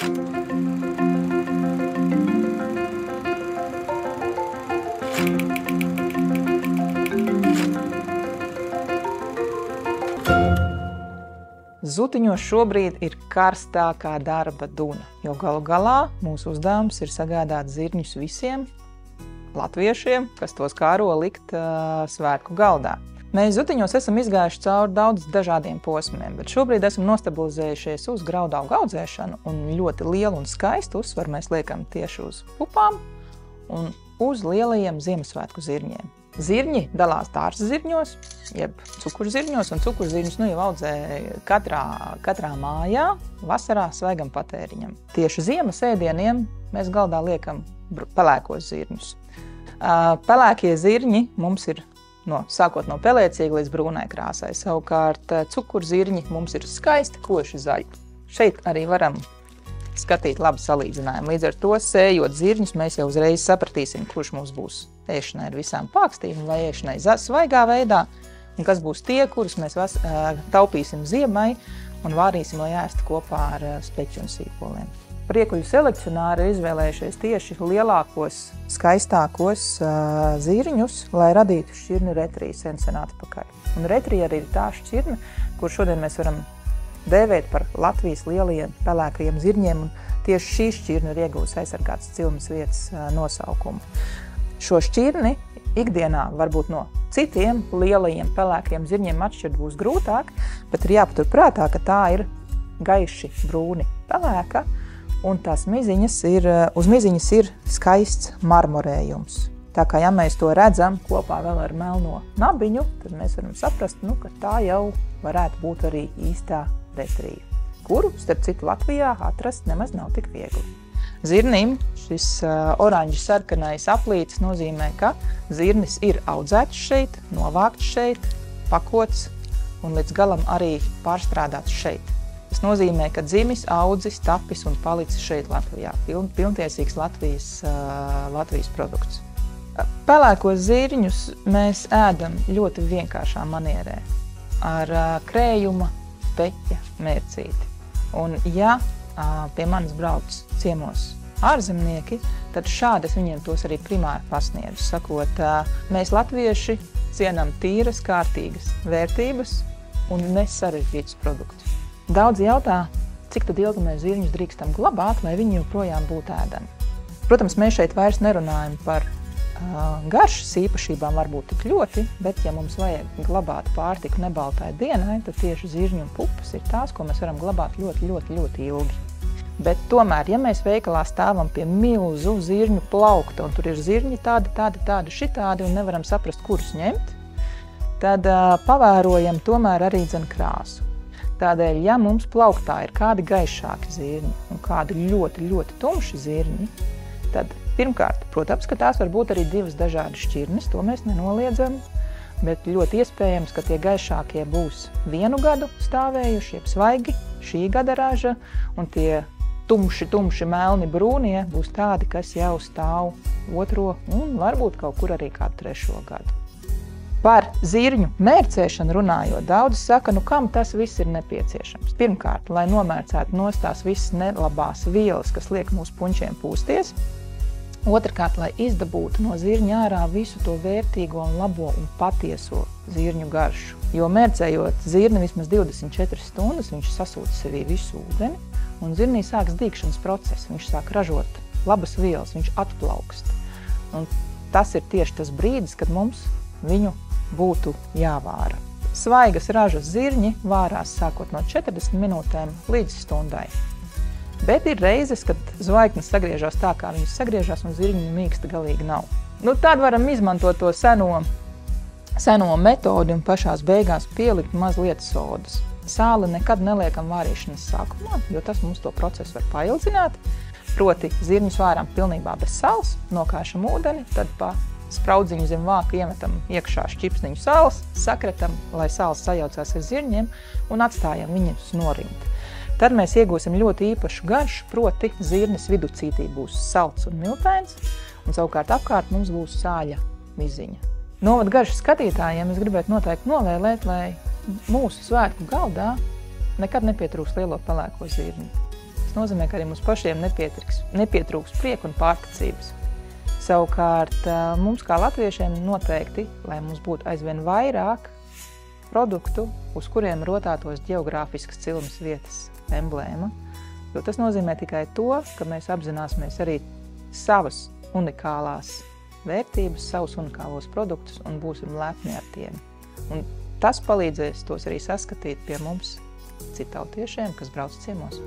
Zutiņos šobrīd ir karstākā darba duna, jo galu galā mūsu uzdevums ir sagādāt zirņus visiem latviešiem, kas tos kāro likt svētku galdā. Mēs Zutiņos esam izgājuši cauri daudz dažādiem posmiem, bet šobrīd esam nostabilizējušies uz graudaugu audzēšanu un ļoti lielu un skaistu uzsvaru mēs liekam tieši uz pupām un uz lielajiem Ziemassvētku zirņiem. Zirņi dalās dārza zirņos, jeb cukurzirņos, un cukurzirņus jau audzē katrā mājā, vasarā svaigam patēriņam. Tieši ziemas ēdieniem mēs galdā liekam pelēkos zirņus. Pelēkie zirņi mums ir sākot no pelēcīga līdz brūnai krāsai, savukārt cukurzirņi mums ir skaisti koši zaļi. Šeit arī varam skatīt labu salīdzinājumu. Līdz ar to, sējot zirņus, mēs jau uzreiz sapratīsim, kurš mums būs ēšanai ar visām pākstīm vai ēšanai svaigā veidā, un kas būs tie, kurus mēs taupīsim ziemai un vārīsim, lai ēstu kopā ar speķu un sīpoliem. Priekuļu selekcionāri ir izvēlējušies tieši lielākos, skaistākos zirņus, lai radītu šķirni retriju sen atpakaļ. Un retrija arī ir tā šķirne, kur šodien mēs varam dēvēt par Latvijas lielajiem pelēkajiem zirņiem, un tieši šī šķirne ir iegūst aizsargātas cilmes vietas nosaukumu. Šo šķirni ikdienā varbūt no citiem lielajiem pelēkajiem zirņiem atšķirt būs grūtāk, bet ir jāpatur prātā, ka tā ir gaiši brūni pelēka, un tās uz miziņas ir skaists marmorējums. Tā kā, ja mēs to redzam kopā vēl ar melno nabiņu, tad mēs varam saprast, ka tā jau varētu būt arī īstā retrija, kuru, starp citu, Latvijā atrast nemaz nav tik viegli. Zirnim šis oranži sarkanais aplītis nozīmē, ka zirnis ir audzēts šeit, novākts šeit, pakots un līdz galam arī pārstrādāts šeit. Tas nozīmē, ka dzimis, audzis, tapis un palicis šeit Latvijā. Pilntiesīgs Latvijas produkts. Pelēkos zirņus mēs ēdam ļoti vienkāršā manierē, ar krējuma peķa mērcīti. Un ja pie manis brauc ciemos ārzemnieki, tad šādi es viņiem tos arī primāri pasniedzu, sakot, mēs latvieši cienam tīras, kārtīgas vērtības un nesarežģītus produktus. Daudzi jautā, cik tad ilgi mēs zirņus drīkstam glabāt, lai viņi joprojām būtu ēdami. Protams, mēs šeit vairs nerunājam par garšas īpašībām varbūt tik ļoti, bet ja mums vajag glabāt pārtiku nebaltai dienai, tad tieši zirņu un pupas ir tās, ko mēs varam glabāt ļoti, ļoti, ļoti ilgi. Bet tomēr, ja mēs veikalā stāvam pie milzu zirņu plaukta, un tur ir zirņi tādi, šitādi, un nevaram saprast, kurus ņemt, tad pavērojam tomēr arī krāsu. Tādēļ, ja mums plauktā ir kādi gaišāki zirņi un kādi ļoti, ļoti tumši zirņi, tad pirmkārt, protams, ka tās var būt arī divas dažādas šķirnes, to mēs nenoliedzam, bet ļoti iespējams, ka tie gaišākie būs 1 gadu stāvējuši, jeb svaigi šī gada raža, un tie tumši melni brūnie būs tādi, kas jau stāv 2. un varbūt kaut kur arī kādu 3. gadu. Par zirņu mērcēšanu runājot, daudzi saka, kam tas viss ir nepieciešams. Pirmkārt, lai nomērcētu nost tās visas nelabās vielas, kas liek mūsu puņķiem pūsties. Otrkārt, lai izdabūtu no zirņa ārā visu to vērtīgo un labo un patieso zirņu garšu. Jo mērcējot zirni vismaz 24 stundas, viņš sasūta sevī visu ūdeni, un zirnī sāks dīkšanas process. Viņš sāk ražot labas vielas, viņš atplaukst. Un tas ir tieši tas brīdis, kad mums viņu būtu jāvāra. Svaigas ražas zirņi vārās sākot no 40 minūtēm līdz stundai. Bet ir reizes, kad zvaigznes sagriežās tā, kā viņas sagriežās, un zirņi mīksta galīgi nav. Tad varam izmantot to seno metodi un pašās beigās pielikt mazliet sodas. Sāli nekad neliekam vārīšanas sākumā, jo tas mums to procesu var paildzināt. Proti, zirņus vāram pilnībā bez sāls, nokāšam ūdeni, tad pa spraudziņu zem vāka iemetam iekšā šķipsniņu sāls, sakretam, lai sāls sajaucās ar zirņiem un atstājam viņus norimt. Tad mēs iegūsim ļoti īpašu garšu, proti zirnes viducītī būs salds un miltains, un savukārt apkārt mums būs sāļa miziņa. Novada garšas skatītājiem es gribētu noteikti novēlēt, lai mūsu svētku galdā nekad nepietrūkst lielo pelēko zirņu. Tas nozīmē, ka arī mums pašiem nepietrūks prieka un pārticības. Savukārt mums kā latviešiem noteikti, lai mums būtu aizvien vairāk produktu, uz kuriem rotātos ģeogrāfiskas cilmes vietas emblēma, jo tas nozīmē tikai to, ka mēs apzināsimies arī savas unikālās vērtības, savus unikālos produktus un būsim lepni ar tiem. Un tas palīdzēs tos arī saskatīt pie mums citautiešiem, kas brauc ciemos.